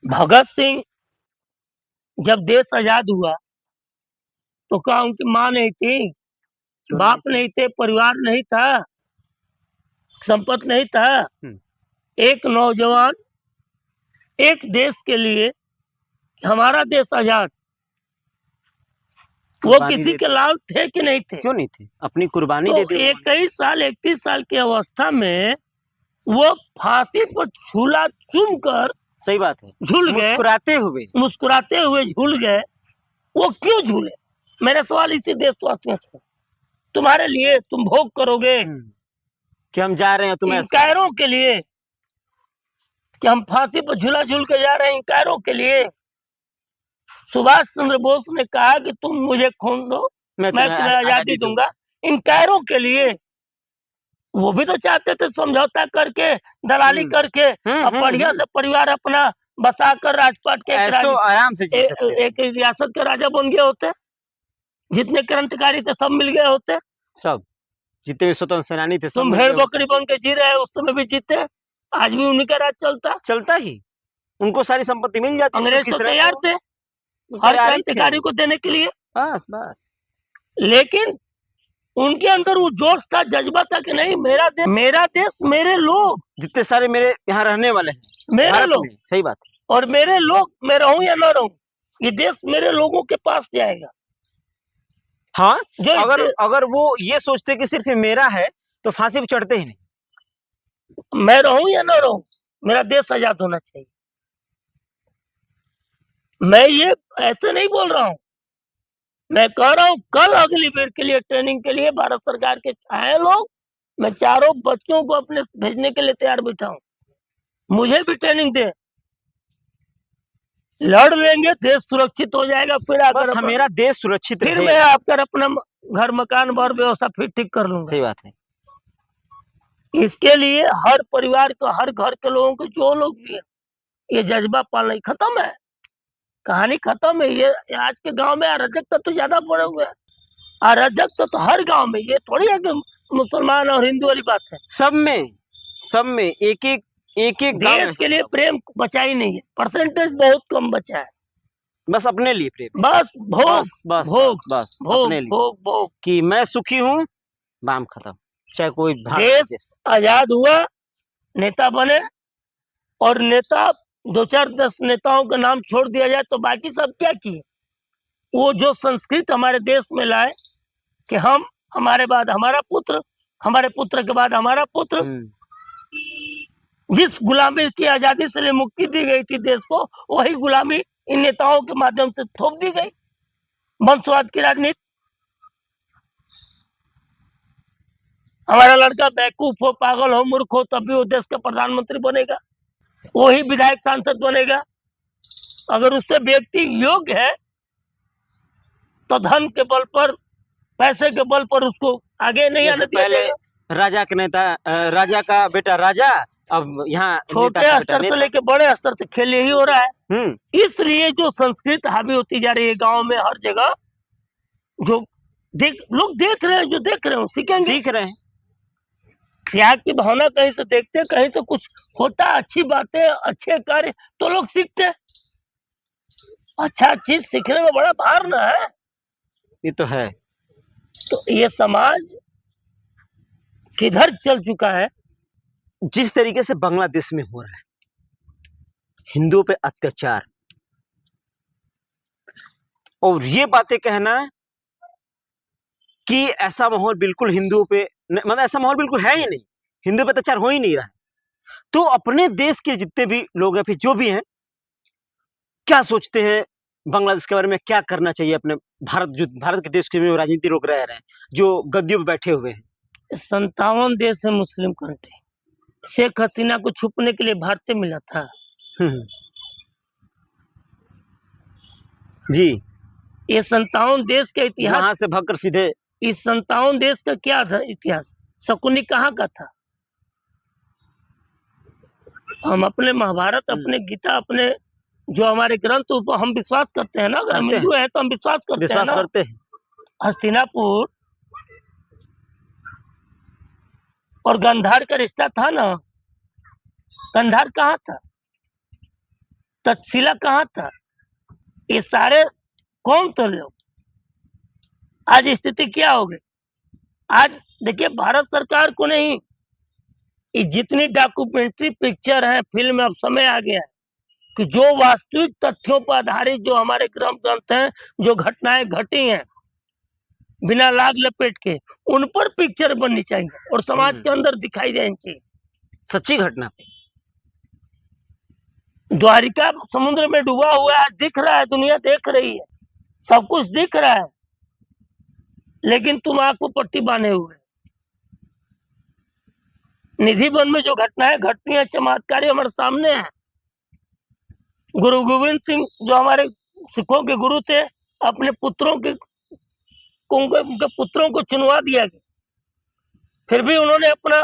भगत सिंह जब देश आजाद हुआ तो क्या उनकी माँ नहीं थी, बाप नहीं थे, परिवार नहीं था, संपत्ति नहीं था? एक नौजवान एक देश के लिए, हमारा देश आजाद, वो किसी के लाल थे कि नहीं थे? क्यों नहीं थे? अपनी कुर्बानी तो दे दी। 31 साल की अवस्था में वो फांसी पर झूला चुन कर, सही बात है, झूल गए, मुस्कुराते हुए झूल गए। वो क्यों झूले? मेरा सवाल इसी देशवासियों से, तुम्हारे लिए तुम भोग करोगे कि हम जा रहे हैं तुम्हें इंकायरों के लिए, कि हम फांसी पर झूला झूल के जा रहे हैं इंकायरों के लिए? सुभाष चंद्र बोस ने कहा कि तुम मुझे खून दो, मैं तुम्हें आजादी दूंगा। इंकायरों के लिए वो भी तो चाहते थे समझौता करके, दलाली करके, अब बढ़िया से परिवार अपना बसाकर राजपाट के आराम से एक रियासत के राजा बन गए होते। जितने क्रांतिकारी थे सब मिल गए होते, सब जितने भी स्वतंत्र सेनानी थे। तुम भेड़ बकरी बन के जी रहे, उस समय भी जीते, आज भी उन्हीं का राज चलता ही, उनको सारी संपत्ति मिल जाती। अंग्रेज तो तैयार थे हर क्रांतिकारी को देने के लिए, बस। लेकिन उनके अंदर वो जोश था, जज्बा था कि नहीं, मेरा देश मेरे लोग, जितने सारे मेरे यहाँ रहने वाले हैं, मेरे लोग। सही बात है। और मेरे लोग, मैं रहूं या ना रहूं, ये देश मेरे लोगों के पास जाएगा। हाँ, अगर वो ये सोचते कि सिर्फ मेरा है तो फांसी पे चढ़ते ही नहीं। मैं रहूं या ना रहूं, मेरा देश आजाद होना चाहिए। मैं ये ऐसे नहीं बोल रहा हूं, मैं कह रहा हूं कल अग्निवीर के लिए ट्रेनिंग के लिए भारत सरकार के आए लोग, मैं चारों बच्चों को अपने भेजने के लिए तैयार बैठा हूं। मुझे भी ट्रेनिंग दे, लड़ लेंगे, देश सुरक्षित हो जाएगा। फिर आकर मेरा देश सुरक्षित फिर मैं आकर अपना घर मकान और व्यवस्था फिर ठीक कर लूंगा। सही बात है। इसके लिए हर परिवार को, हर घर के लोगों को, जो लोग भी है, ये जज्बा पालना। खत्म है, कहानी खत्म है। ये आज के गांव में अराजकता तो ज्यादा बढ़े हुए है, अराजकता तो हर गांव में। ये थोड़ी है कि मुसलमान और हिंदू वाली बात है, सब में एक एक देश के लिए प्रेम बचा ही नहीं है, परसेंटेज बहुत कम बचा है। बस अपने लिए प्रेम, बस भोग, बस भोग, बस भोग, अपने लिए भोग, भोग कि मैं सुखी हूँ, बाम खत्म। चाहे कोई देश आजाद हुआ, नेता बने, और नेता 2-4-10 नेताओं का नाम छोड़ दिया जाए तो बाकी सब क्या किए? वो जो संस्कृत हमारे देश में लाए कि हम, हमारे बाद हमारा पुत्र, हमारे पुत्र के बाद हमारा पुत्र, जिस गुलामी की आजादी से मुक्ति दी गई थी देश को, वही गुलामी इन नेताओं के माध्यम से थोप दी गई, वंशवाद की राजनीति। हमारा लड़का बेवकूफ हो, पागल हो, मूर्ख हो, तब भी वो देश का प्रधानमंत्री बनेगा, वही विधायक सांसद बनेगा। अगर उससे व्यक्ति योग्य है तो धन के बल पर, पैसे के बल पर उसको आगे नहीं आने दिया जाएगा। राजा के नेता, राजा का बेटा राजा, अब यहाँ छोटे स्तर से लेके बड़े स्तर से खेल यही हो रहा है। इसलिए जो संस्कृत हावी होती जा रही है गांव में, हर जगह, जो लोग देख रहे हैं, जो देख रहे हैं सीखेंगे, सीख रहे हैं। त्याग की भावना कहीं से देखते, कहीं से कुछ होता, अच्छी बातें, अच्छे कार्य, तो लोग सीखते। अच्छा चीज सीखने में बड़ा भार ना है, ये तो है। तो ये समाज किधर चल चुका है? जिस तरीके से बांग्लादेश में हो रहा है, हिंदुओं पे अत्याचार, और ये बातें कहना कि ऐसा माहौल बिल्कुल हिंदुओं पे, मतलब ऐसा माहौल बिल्कुल है ही नहीं, हिंदुओं पे अत्याचार हो ही नहीं रहा है। तो अपने देश के जितने भी लोग हैं, फिर जो भी हैं, क्या सोचते हैं बांग्लादेश के बारे में? क्या करना चाहिए अपने भारत के देश के में राजनीति लोग रह रहे हैं, जो गद्दियों पे बैठे हुए हैं? 57 देश है मुस्लिम कंट्री। शेख हसीना को छुपने के लिए भारतीय मिला था। जी, ये 57 देश का इतिहास, वहां से भगकर सीधे इस 57 देश का क्या था इतिहास? शकुनी कहाँ का था? हम अपने महाभारत, अपने गीता, अपने जो हमारे ग्रंथ, ऊपर हम विश्वास करते हैं ना। अगर हम हिंदू हैं तो हम विश्वास करते हैं। हस्तिनापुर और गंधार का रिश्ता था ना। गंधार कहाँ था? तक्षशिला कहाँ था? ये सारे कौन थे लोग? आज स्थिति क्या हो गई? आज देखिए, भारत सरकार को नहीं, ये जितनी डॉक्यूमेंट्री पिक्चर है, फिल्म, अब समय आ गया है कि जो वास्तविक तथ्यों पर आधारित जो हमारे ग्रंथ ग्रंथ हैं, जो घटनाएं घटी हैं बिना लाग लपेट के, उन पर पिक्चर बननी चाहिए और समाज के अंदर दिखाई जानी चाहिए। सच्ची घटना पे। द्वारिका समुद्र में डूबा हुआ है, दिख रहा है, दुनिया देख रही है, सब कुछ दिख रहा है, लेकिन तुम आंख को पट्टी बांधे हुए। निधि वन में जो घटनाएं घटती हैं, चमत्कारी हमारे सामने है। गुरु गोविंद सिंह जो हमारे सिखों के गुरु थे, अपने पुत्रों के उनके पुत्रों को चुनवा दिया गया, फिर भी उन्होंने अपना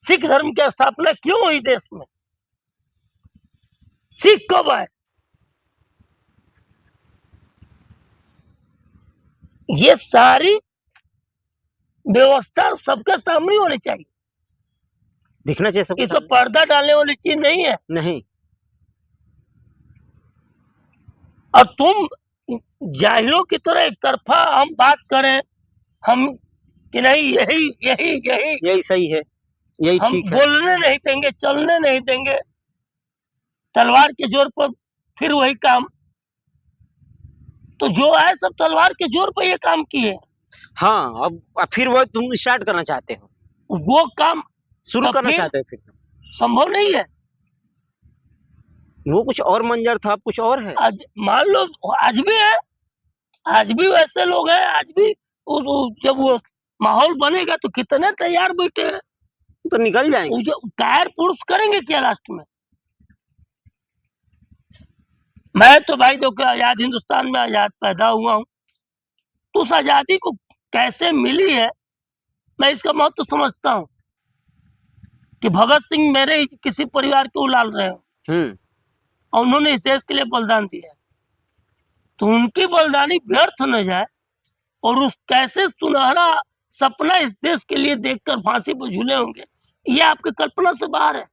सिख धर्म की स्थापना क्यों हुई देश में? सिख कब आए? ये सारी व्यवस्था सबके सामने होनी चाहिए, दिखना चाहिए सबके इस सामने। पर्दा डालने वाली चीज नहीं है। नहीं, और तुम जाहिलों की तरह एक तरफा हम बात करें, हम कि नहीं यही यही यही यही सही है, यही हम ठीक है। बोलने नहीं देंगे, चलने नहीं देंगे, तलवार के जोर पर फिर वही काम। तो जो आए सब तलवार के जोर पर ये काम किए, हाँ, अब फिर वो तुम स्टार्ट करना चाहते हो, वो काम शुरू तो करना फिर चाहते हो, फिर तुम। संभव नहीं है। वो कुछ और मंजर था, अब कुछ और है। आज मान लो, आज भी है, आज भी वैसे लोग हैं, आज भी जब वो माहौल बनेगा तो कितने तैयार बैठे हैं। तो निकल जाएंगे। जो कायर पुरुष करेंगे क्या लास्ट में? मैं तो भाई देखो, आजाद हिंदुस्तान में आजाद पैदा हुआ हूँ, तो उस आजादी को कैसे मिली है मैं इसका महत्व समझता हूँ कि भगत सिंह मेरे ही किसी परिवार के उलाल रहे हो और उन्होंने इस देश के लिए बलिदान दिया, तो उनकी बलिदानी व्यर्थ न जाए और उस कैसे सुनहरा सपना इस देश के लिए देखकर फांसी पर झूले होंगे, ये आपकी कल्पना से बाहर है।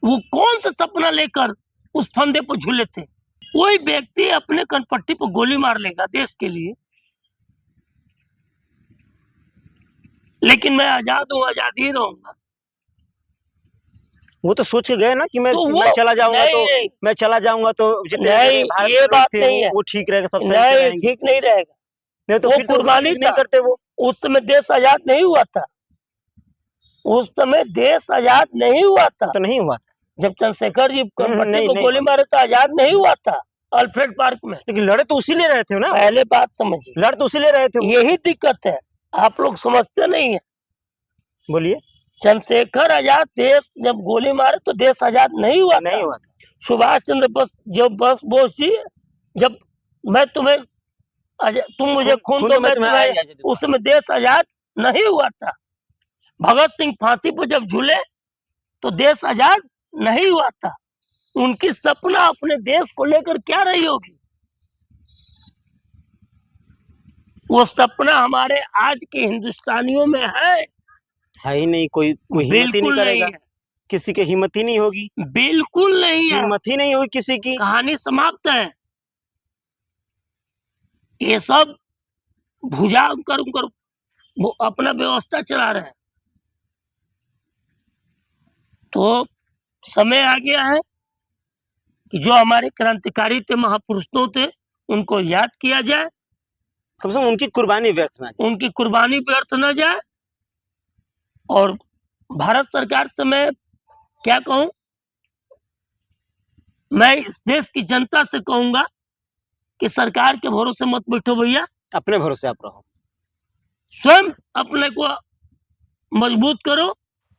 वो कौन सा सपना लेकर उस फंदे पर झूले थे? कोई व्यक्ति अपने कनपट्टी पर गोली मार लेगा देश के लिए, लेकिन मैं आजाद हूँ, आजाद ही रहूंगा। वो तो सोच के गए ना कि मैं तो मैं चला जाऊंगा, नहीं, तो नहीं, मैं चला जाऊंगा तो जितने नहीं, मेरे भारत ये के लोग बात थे नहीं है। वो ठीक रहेगा, सब सही से नहीं, रहेंगे। ठीक नहीं रहेगा। नहीं तो वो फिर तो कुर्बानी नहीं था। करते वो। उस समय देश आजाद नहीं हुआ था, उस समय देश आजाद नहीं हुआ था। तो नहीं हुआ था। जब चंद्रशेखर जी कनपट्टी नहीं, पर नहीं गोली हुआ। मारे तो आजाद नहीं हुआ था अल्फ्रेड पार्क में। लेकिन लड़े तो उसी ले रहे थे ना, पहले बात समझिए, लड़ तो उसी ले रहे थे वो। यही दिक्कत है, आप लोग समझते नहीं है। बोलिए। चंद्रशेखर आजाद देश जब गोली मारे तो देश आजाद नहीं हुआ नहीं था। हुआ था। सुभाष चंद्र बोस जी, जब मैं तुम्हें तुम मुझे खून दो, मैं तुम्हें, आजादी उस समय देश आजाद नहीं हुआ था। भगत सिंह फांसी पर जब झूले तो देश आजाद नहीं हुआ था। उनकी सपना अपने देश को लेकर क्या रही होगी? वो सपना हमारे आज के हिंदुस्तानियों में है ही नहीं। कोई हिम्मत ही नहीं बिल्कुल नहीं करेगा, है, किसी की हिम्मत ही नहीं होगी, बिल्कुल नहीं है। हिम्मत ही नहीं होगी किसी की। कहानी समाप्त है। ये सब भुजा कर वो अपना व्यवस्था चला रहे हैं। तो समय आ गया है कि जो हमारे क्रांतिकारी थे, महापुरुषों थे, उनको याद किया जाए, कम से कम उनकी कुर्बानी व्यर्थ ना जाए। उनकी कुर्बानी व्यर्थ न जाए। और भारत सरकार से मैं क्या कहूं, मैं इस देश की जनता से कहूंगा कि सरकार के भरोसे मत बैठो भैया, अपने भरोसे आप रहो, स्वयं अपने को मजबूत करो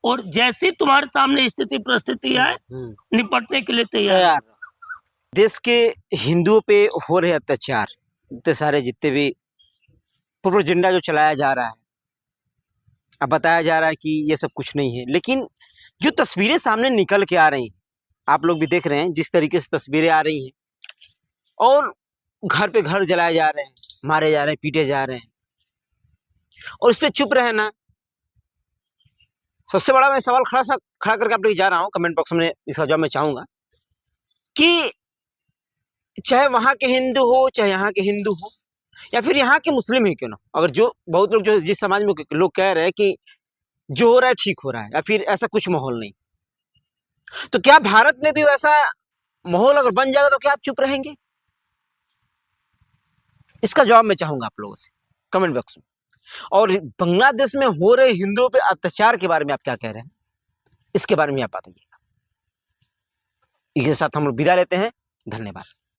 और जैसी तुम्हारे सामने स्थिति परिस्थिति आए निपटने के लिए तैयार। रहो। देश के हिंदुओं पे हो रहे अत्याचार, इतने सारे जितने भी प्रोपेगेंडा जो चलाया जा रहा है, अब बताया जा रहा है कि ये सब कुछ नहीं है, लेकिन जो तस्वीरें सामने निकल के आ रही हैं, आप लोग भी देख रहे हैं जिस तरीके से तस्वीरें आ रही हैं, और घर पे घर जलाए जा रहे हैं, मारे जा रहे हैं, पीटे जा रहे हैं, और इस पे चुप रहना। सबसे बड़ा मैं सवाल खड़ा करके आप लोग जा रहा हूँ, कमेंट बॉक्स में इसका जवाब मैं चाहूंगा कि चाहे वहां के हिंदू हो, चाहे यहाँ के हिंदू हो, या फिर यहाँ के मुस्लिम ही क्यों ना, अगर जो बहुत लोग जो जिस समाज में लोग कह रहे हैं कि जो हो रहा है ठीक हो रहा है, या फिर ऐसा कुछ माहौल नहीं, तो क्या भारत में भी वैसा माहौल अगर बन जाएगा तो क्या आप चुप रहेंगे? इसका जवाब मैं चाहूंगा आप लोगों से कमेंट बॉक्स में। और बांग्लादेश में हो रहे हिंदुओं पे अत्याचार के बारे में आप क्या कह रहे हैं, इसके बारे में आप बताइएगा। इसके साथ हम लोग विदा लेते हैं। धन्यवाद।